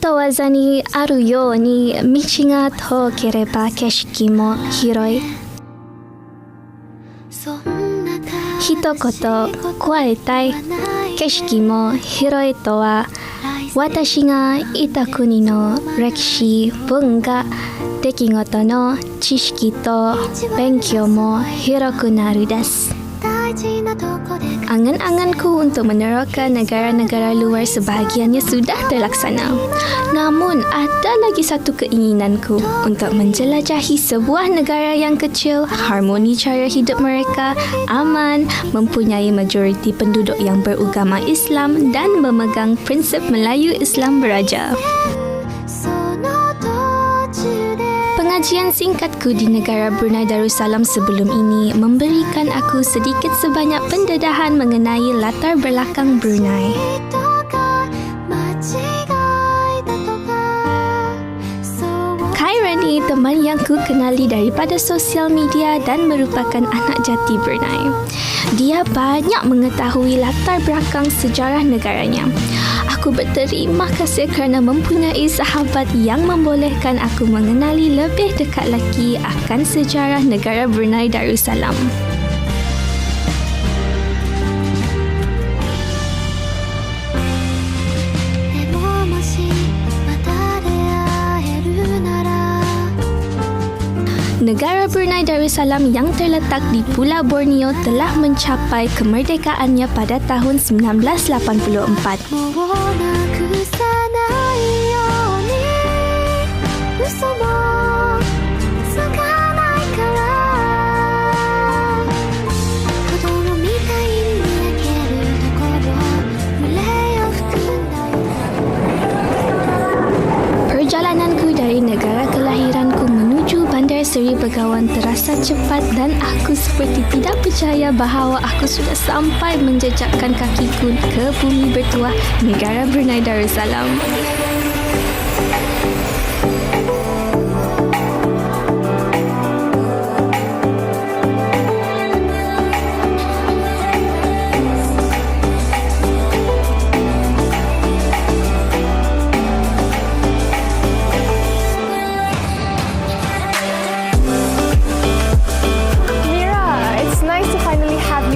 ことわざにあるように道が遠ければ景色も広い。一言加えたい。景色も広いとは、私がいた国の歴史、文化、出来事の知識と勉強も広くなるです。Angan-anganku untuk meneroka negara-negara luar sebahagiannya sudah terlaksana. Namun, ada lagi satu keinginanku untuk menjelajahi sebuah negara yang kecil, harmoni cara hidup mereka, aman, mempunyai majoriti penduduk yang beragama Islam dan memegang prinsip Melayu Islam beraja. Pengajian singkatku di negara Brunei Darussalam sebelum ini memberikan aku sedikit sebanyak pendedahan mengenai latar belakang Brunei. Khairani, teman yang ku kenali daripada sosial media dan merupakan anak jati Brunei. Dia banyak mengetahui latar belakang sejarah negaranya. Aku berterima kasih kerana mempunyai sahabat yang membolehkan aku mengenali lebih dekat lagi akan sejarah negara Brunei Darussalam. Negara Brunei Darussalam yang terletak di Pulau Borneo telah mencapai kemerdekaannya pada tahun 1984. Perjalananku dari negara kelahiranku menuju Bandar Seri Begawan terasa cepat dan aku seperti tidak percaya bahawa aku sudah sampai menjejakkan kakiku ke bumi bertuah negara Brunei Darussalam.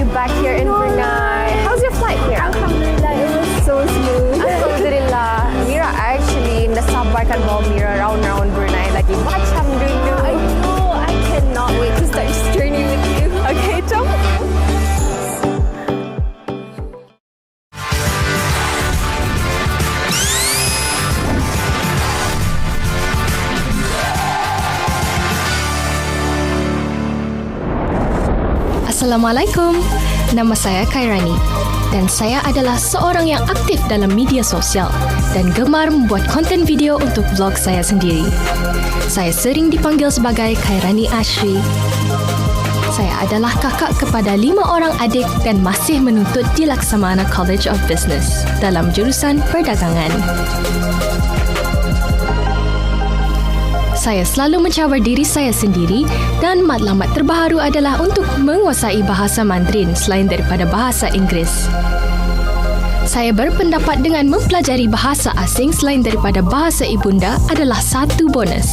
Back here in Brunei. How's your flight here? Alhamdulillah, it was so smooth. Alhamdulillah. Mira actually nasabarkan bawa Mira round-round Brunei lagi macam dulu. I know, I cannot wait to start this journey with you. Okay, jom. Assalamualaikum. Nama saya Khairani dan saya adalah seorang yang aktif dalam media sosial dan gemar membuat konten video untuk vlog saya sendiri. Saya sering dipanggil sebagai Khairani Ashri. Saya adalah kakak kepada 5 orang adik dan masih menuntut di Laksamana College of Business dalam jurusan perdagangan. Saya selalu mencabar diri saya sendiri dan matlamat terbaharu adalah untuk menguasai bahasa Mandarin selain daripada bahasa Inggeris. Saya berpendapat dengan mempelajari bahasa asing selain daripada bahasa ibunda adalah satu bonus.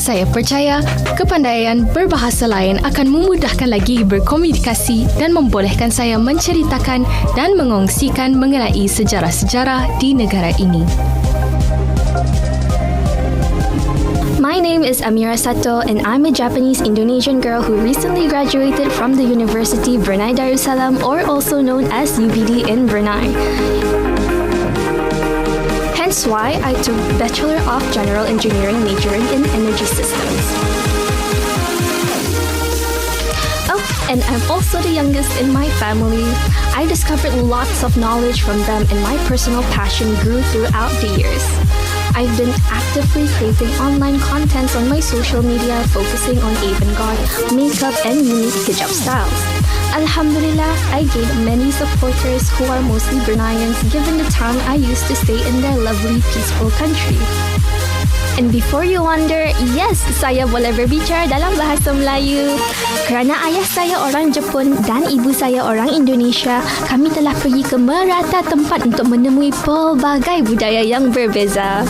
Saya percaya kepandaian berbahasa lain akan memudahkan lagi berkomunikasi dan membolehkan saya menceritakan dan mengongsikan mengenai sejarah-sejarah di negara ini. My name is Amira Sato and I'm a Japanese-Indonesian girl who recently graduated from the University Brunei Darussalam, or also known as UBD in Brunei. Hence why I took Bachelor of General Engineering majoring in Energy Systems. Oh, and I'm also the youngest in my family. I discovered lots of knowledge from them and my personal passion grew throughout the years. I've been actively creating online contents on my social media focusing on avant-garde, makeup and unique hijab styles. Alhamdulillah, I gained many supporters who are mostly Bruneians given the time I used to stay in their lovely, peaceful country. And before you wonder, yes, saya boleh berbicara dalam bahasa Melayu. Kerana ayah saya orang Jepun dan ibu saya orang Indonesia, kami telah pergi ke merata tempat untuk menemui pelbagai budaya yang berbeza.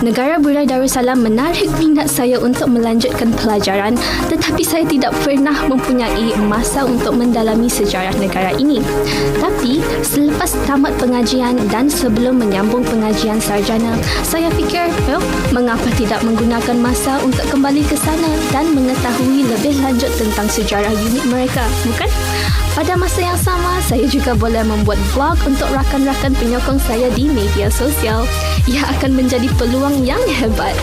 Negara Brunei Darussalam menarik minat saya untuk melanjutkan pelajaran, tetapi saya tidak pernah mempunyai masa untuk mendalami sejarah negara ini. Tapi selepas tamat pengajian dan sebelum menyambung pengajian sarjana, saya fikir, mengapa tidak menggunakan masa untuk kembali ke sana dan mengetahui lebih lanjut tentang sejarah unik mereka, bukan? Pada masa yang sama, saya juga boleh membuat blog untuk rakan-rakan penyokong saya di media sosial. Ia akan menjadi peluang yang hebat.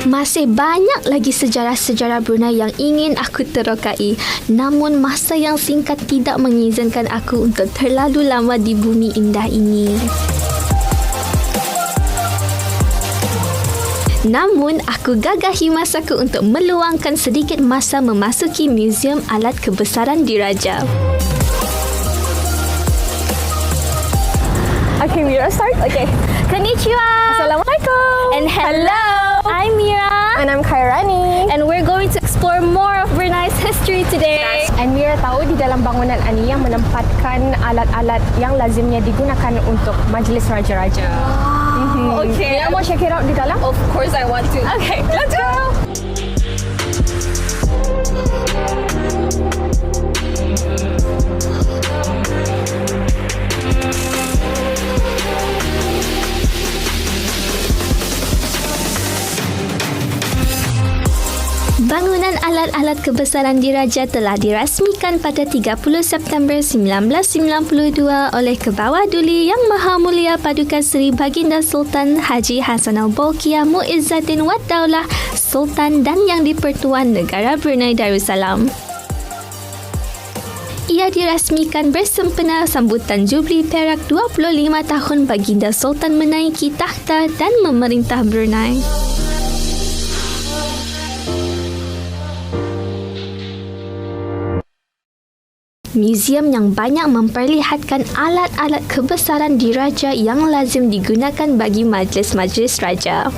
Masih banyak lagi sejarah-sejarah Brunei yang ingin aku terokai, namun masa yang singkat tidak mengizinkan aku untuk terlalu lama di bumi indah ini. Namun, aku gagahi masaku untuk meluangkan sedikit masa memasuki Muzium Alat Kebesaran Diraja. Okay, Mira, start. Okay. Konnichiwa! Assalamualaikum. And hello! I'm Mira. And I'm Khairani. And we're going to explore more of Brunei's history today. And Mira tahu di dalam bangunan ini yang menempatkan alat-alat yang lazimnya digunakan untuk majlis raja-raja. Okay. Mira mau check it out di dalam? Of course I want to. Okay, let's go! Bangunan alat-alat kebesaran diraja telah dirasmikan pada 30 September 1992 oleh Kebawah Duli Yang Maha Mulia Paduka Seri Baginda Sultan Haji Hassanal Bolkiah Muizzaddin Wad Daulah Sultan dan Yang di-Pertuan Negara Brunei Darussalam. Ia dirasmikan bersempena sambutan Jubli Perak 25 tahun Baginda Sultan menaiki takhta dan memerintah Brunei. Muzium yang banyak memperlihatkan alat-alat kebesaran diraja yang lazim digunakan bagi majlis-majlis raja.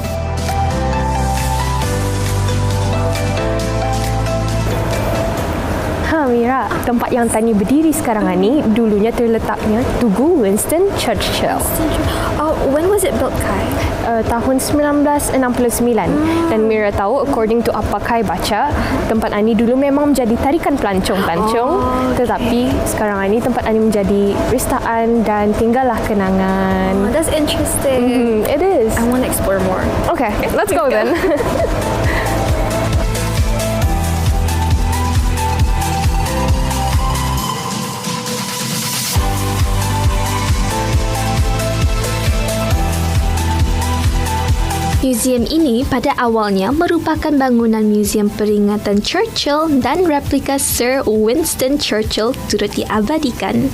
Mira, tempat yang Tani berdiri sekarang ni dulunya terletaknya Tugu Winston Churchill. When was it built, Kai? Tahun 1969. Dan Mira tahu, according to apa Kai baca, tempat ini dulu memang menjadi tarikan pelancong-pelancong. Tetapi sekarang ini tempat ini menjadi ristaan dan tinggallah kenangan. That's interesting. It is. I want to explore more. Okay, let's go then. Muzium ini pada awalnya merupakan bangunan muzium peringatan Churchill dan replika Sir Winston Churchill turut diabadikan.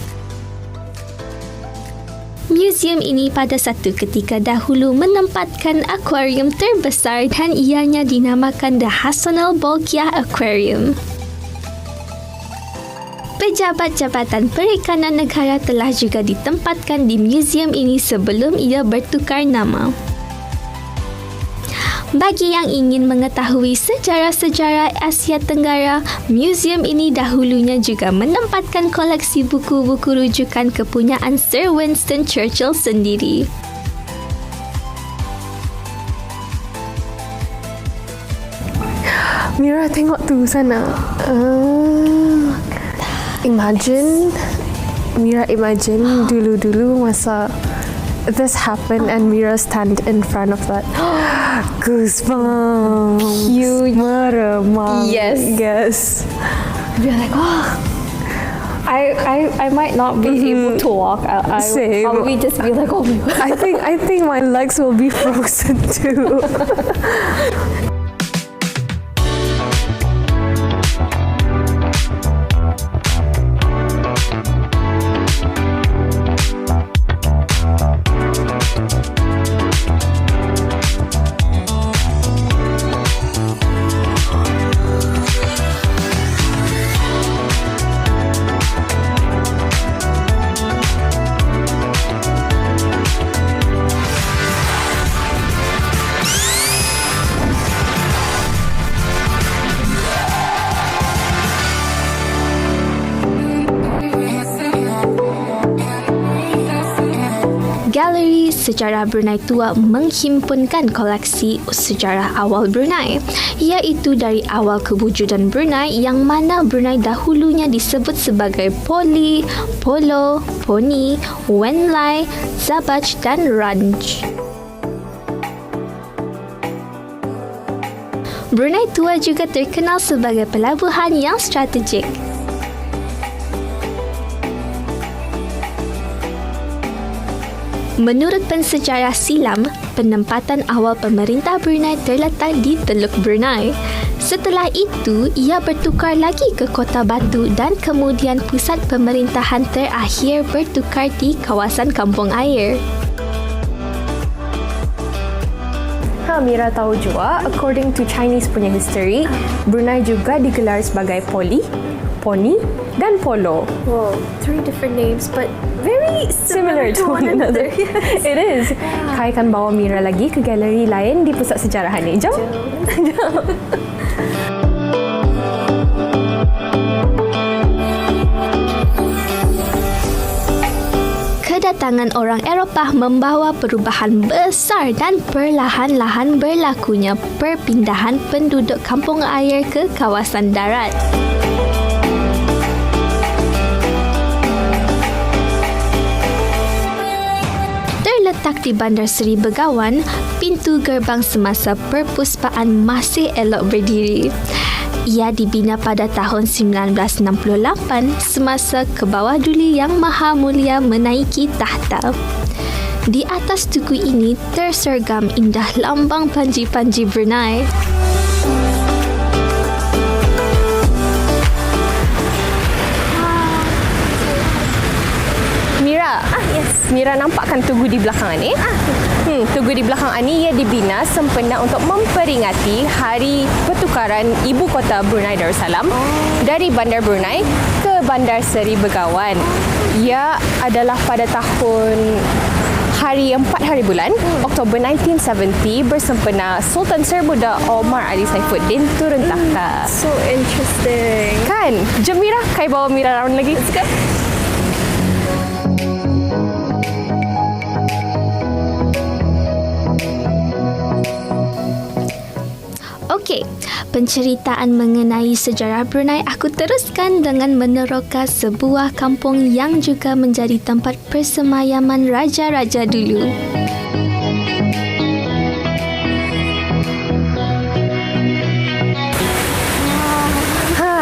Muzium ini pada satu ketika dahulu menempatkan akuarium terbesar dan ianya dinamakan The Hassanal Bolkiah Aquarium. Pejabat Jabatan Perikanan Negara telah juga ditempatkan di muzium ini sebelum ia bertukar nama. Bagi yang ingin mengetahui sejarah-sejarah Asia Tenggara, muzium ini dahulunya juga menempatkan koleksi buku-buku rujukan kepunyaan Sir Winston Churchill sendiri. Mira, tengok tu sana. Mira imagine dulu-dulu masa this happened and Mira stand in front of that. Goosebumps. Huge. Meremang. Yes. You're like, oh. I might not be able to walk. I Same. would probably just be like, oh my god. I think my legs will be frozen too. Galeri Sejarah Brunei Tua menghimpunkan koleksi sejarah awal Brunei, iaitu dari awal kewujudan Brunei yang mana Brunei dahulunya disebut sebagai Poli, Polo, Poni, Wenlai, Zabaj dan Ranj. Brunei Tua juga terkenal sebagai pelabuhan yang strategik. Menurut pensejarah silam, penempatan awal pemerintah Brunei terletak di Teluk Brunei. Setelah itu, ia bertukar lagi ke Kota Batu dan kemudian pusat pemerintahan terakhir bertukar di kawasan Kampung Air. Mira tahu juga, according to Chinese punya history, Brunei juga digelar sebagai Poli, Poni dan Polo. Wow, 3 different names but very Similar to one another. It is. Kai akan bawa Mira lagi ke galeri lain di pusat sejarahan ni. Jom. Kedatangan orang Eropah membawa perubahan besar dan perlahan-lahan berlakunya perpindahan penduduk Kampung Air ke kawasan darat. Terletak di Bandar Seri Begawan, pintu gerbang semasa perpuspaan masih elok berdiri. Ia dibina pada tahun 1968 semasa Kebawah Duli Yang Maha Mulia menaiki tahta. Di atas tugu ini tersergam indah lambang panji-panji Brunei. Mira. Yes. Mira nampakkan tugu di belakang ni? Tugu di belakang ni ia dibina sempena untuk memperingati hari pertukaran ibu kota Brunei Darussalam dari Bandar Brunei ke Bandar Seri Begawan. Ia adalah pada tahun hari 4 hari bulan Oktober 1970 bersempena Sultan Serbuda Omar Ali Saifuddin turun takhta. So interesting. Kan? Jom Mira, Kai bawa Mira round lagi. Let's go. Okey, penceritaan mengenai sejarah Brunei aku teruskan dengan meneroka sebuah kampung yang juga menjadi tempat persemayaman raja-raja dulu.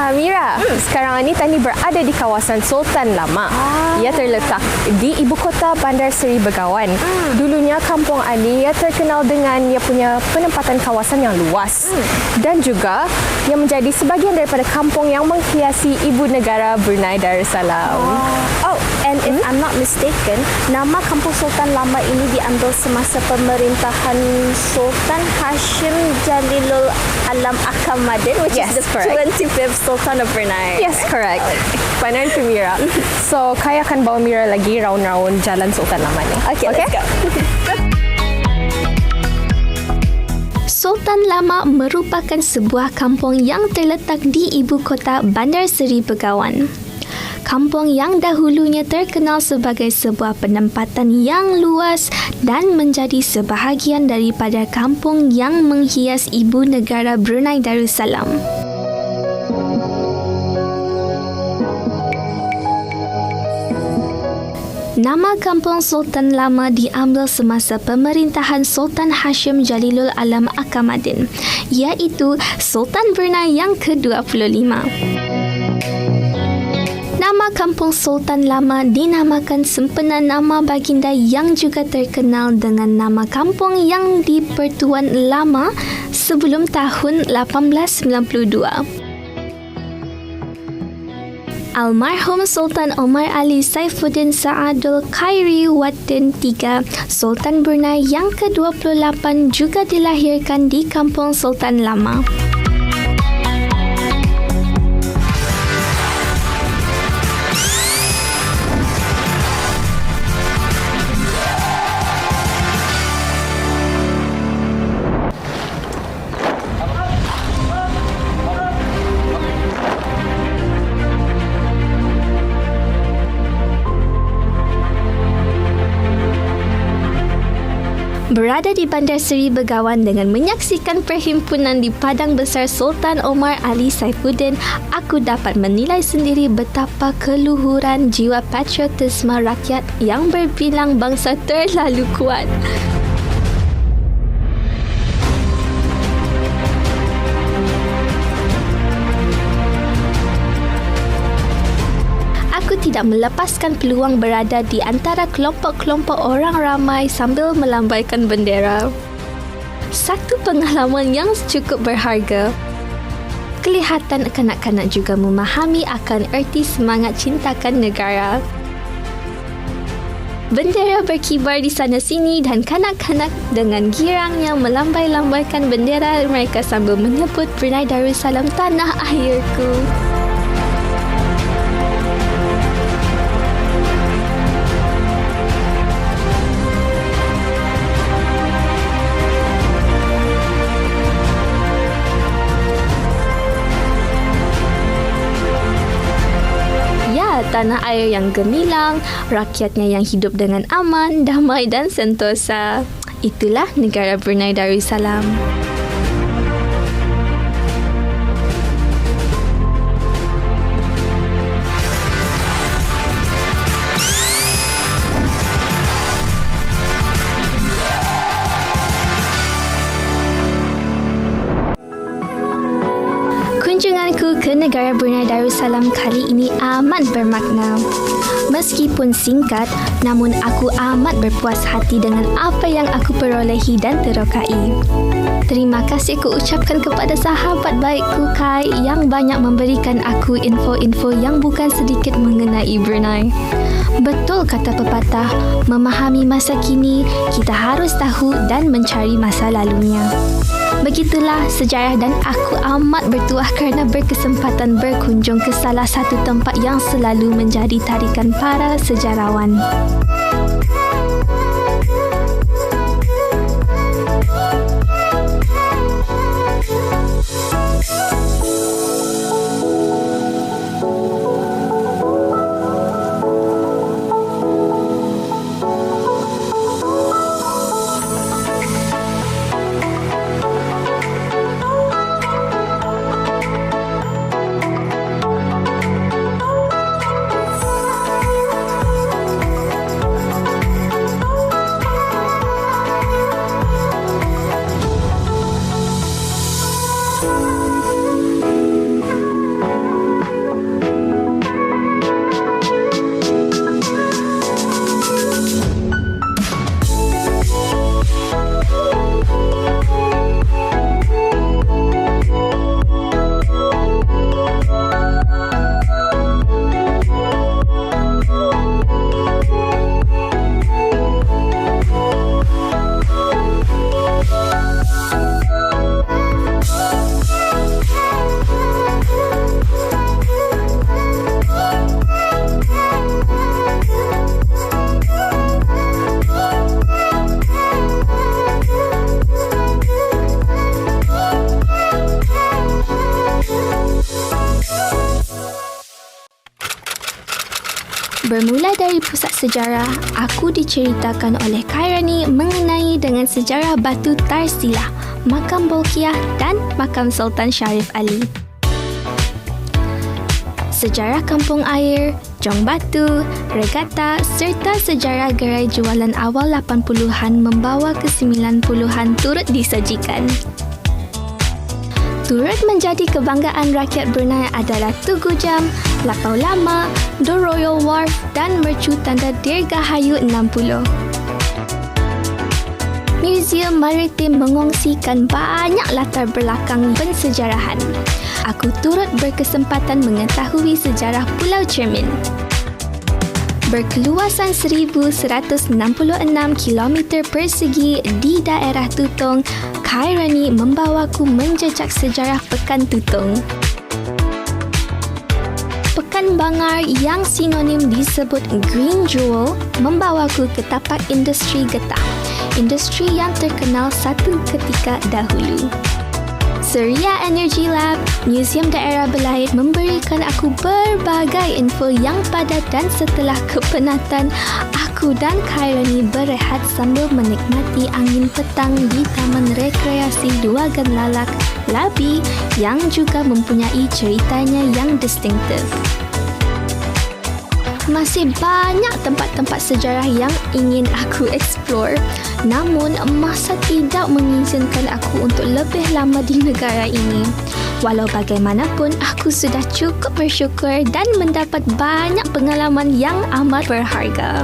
Mira, sekarang ni Tani berada di kawasan Sultan Lama. Ia terletak di ibu kota Bandar Seri Begawan. Dulunya kampung ini ia terkenal dengan ia punya penempatan kawasan yang luas dan juga yang menjadi sebahagian daripada kampung yang menghiasi ibu negara Brunei Darussalam. Oh, and if I'm not mistaken, nama Kampung Sultan Lama ini diambil semasa pemerintahan Sultan Hashim Jalilul Alam Akamadin, which Yes, is the correct. 25th Sultan of Brunei. Yes, correct. Benar tu Mira. So, Kai akan bawa Mira lagi round-round jalan Sultan Lama ni. Okay, let's go. Sultan Lama merupakan sebuah kampung yang terletak di ibu kota Bandar Seri Begawan. Kampung yang dahulunya terkenal sebagai sebuah penempatan yang luas dan menjadi sebahagian daripada kampung yang menghias ibu negara Brunei Darussalam. Nama kampung Sultan Lama diambil semasa pemerintahan Sultan Hashim Jalilul Alam Akamadin, iaitu Sultan Brunei yang ke-25. Nama kampung Sultan Lama dinamakan sempena nama baginda yang juga terkenal dengan nama kampung yang di-Pertuan Lama sebelum tahun 1892. Almarhum Sultan Omar Ali Saifuddin Saadul Khairi Waddin III, Sultan Brunei yang ke-28 juga dilahirkan di kampung Sultan Lama. Berada di Bandar Seri Begawan dengan menyaksikan perhimpunan di Padang Besar Sultan Omar Ali Saifuddin, aku dapat menilai sendiri betapa keluhuran jiwa patriotisme rakyat yang berbilang bangsa terlalu kuat. Aku tidak melepaskan peluang berada di antara kelompok-kelompok orang ramai sambil melambaikan bendera. Satu pengalaman yang cukup berharga. Kelihatan kanak-kanak juga memahami akan erti semangat cintakan negara. Bendera berkibar di sana-sini dan kanak-kanak dengan girangnya melambai-lambaikan bendera mereka sambil menyebut Brunei Darussalam tanah airku. Tanah air yang gemilang, rakyatnya yang hidup dengan aman, damai dan sentosa. Itulah negara Brunei Darussalam. Kunjunganku ke negara Brunei Darussalam kali ini amat bermakna. Meskipun singkat, namun aku amat berpuas hati dengan apa yang aku perolehi dan terokai. Terima kasih ku ucapkan kepada sahabat baikku Kai yang banyak memberikan aku info-info yang bukan sedikit mengenai Brunei. Betul kata pepatah, memahami masa kini, kita harus tahu dan mencari masa lalunya. Begitulah sejarah dan aku amat bertuah kerana berkesempatan berkunjung ke salah satu tempat yang selalu menjadi tarikan para sejarawan. Bermula dari pusat sejarah, aku diceritakan oleh Kairani mengenai dengan sejarah Batu Tarsilah, Makam Bolkiah dan Makam Sultan Sharif Ali. Sejarah kampung air, Jong Batu, Regatta serta sejarah gerai jualan awal 80-an membawa ke 90-an turut disajikan. Turut menjadi kebanggaan rakyat Brunei adalah Tugu Jam, Lapau Lama, The Royal Wharf dan mercu tanda Dirgahayu 60. Museum Maritim mengongsikan banyak latar belakang pensejarahan. Aku turut berkesempatan mengetahui sejarah Pulau Cermin. Berkeluasan 1,166 km persegi di daerah Tutong, Kairani membawaku menjejak sejarah Pekan Tutong. Pekan Bangar yang sinonim disebut Green Jewel membawaku ke tapak industri getah, industri yang terkenal satu ketika dahulu. Suria Energy Lab, Museum Daerah Belait memberikan aku berbagai info yang padat dan setelah kepenatan, aku Aku dan Khairani berehat sambil menikmati angin petang di Taman Rekreasi Dua Gan Lalak, Labi yang juga mempunyai ceritanya yang distinktif. Masih banyak tempat-tempat sejarah yang ingin aku explore, namun masa tidak mengizinkan aku untuk lebih lama di negara ini. Walau bagaimanapun, aku sudah cukup bersyukur dan mendapat banyak pengalaman yang amat berharga.